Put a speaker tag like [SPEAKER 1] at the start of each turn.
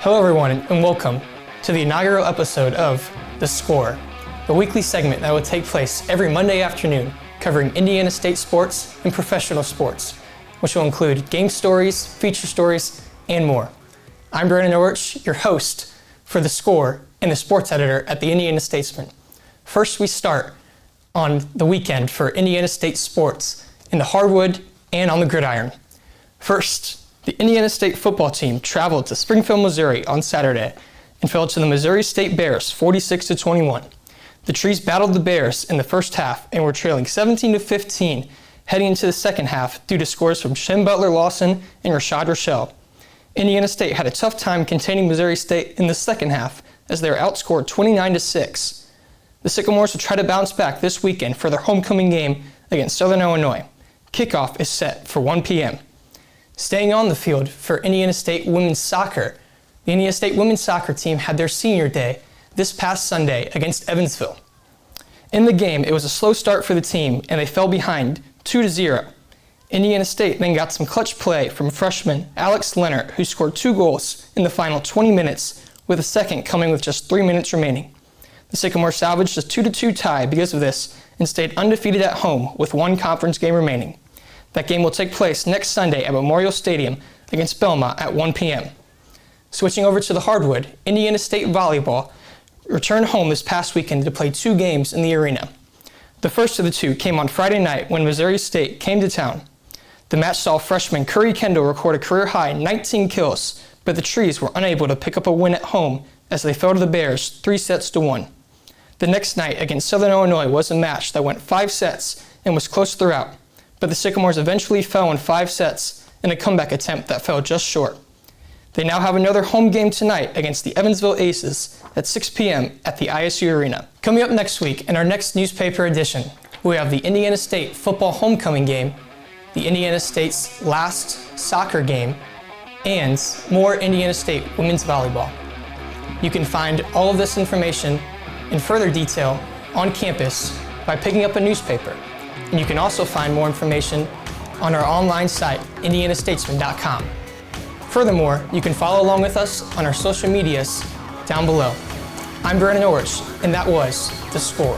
[SPEAKER 1] Hello everyone and welcome to the inaugural episode of The Score, the weekly segment that will take place every Monday afternoon covering Indiana State sports and professional sports, which will include game stories, feature stories, and more. I'm Brandon Oelrich, your host for The Score and the sports editor at the Indiana Statesman. First, we start on the weekend for Indiana State sports in the hardwood and on the gridiron. First, the Indiana State football team traveled to Springfield, Missouri on Saturday and fell to the Missouri State Bears 46-21. The Trees battled the Bears in the first half and were trailing 17-15 heading into the second half due to scores from Shem Butler-Lawson and Rashad Rochelle. Indiana State had a tough time containing Missouri State in the second half as they were outscored 29-6. The Sycamores will try to bounce back this weekend for their homecoming game against Southern Illinois. Kickoff is set for 1 p.m. Staying on the field for Indiana State women's soccer, the Indiana State women's soccer team had their senior day this past Sunday against Evansville. In the game, it was a slow start for the team and they fell behind 2-0. Indiana State then got some clutch play from freshman Alex Leonard, who scored 2 goals in the final 20 minutes, with a second coming with just 3 minutes remaining. The Sycamores salvaged a 2-2 tie because of this and stayed undefeated at home with 1 conference game remaining. That game will take place next Sunday at Memorial Stadium against Belmont at 1 p.m. Switching over to the hardwood, Indiana State volleyball returned home this past weekend to play 2 games in the arena. The first of the 2 came on Friday night when Missouri State came to town. The match saw freshman Curry Kendall record a career-high 19 kills, but the Trees were unable to pick up a win at home as they fell to the Bears 3-1. The next night against Southern Illinois was a match that went 5 sets and was close throughout, but the Sycamores eventually fell in 5 sets in a comeback attempt that fell just short. They now have another home game tonight against the Evansville Aces at 6 p.m. at the ISU Arena. Coming up next week in our next newspaper edition, we have the Indiana State football homecoming game, the Indiana State's last soccer game, and more Indiana State women's volleyball. You can find all of this information in further detail on campus by picking up a newspaper. And you can also find more information on our online site, indianastatesman.com. Furthermore, you can follow along with us on our social medias down below. I'm Brandon Oelrich, and that was The Score.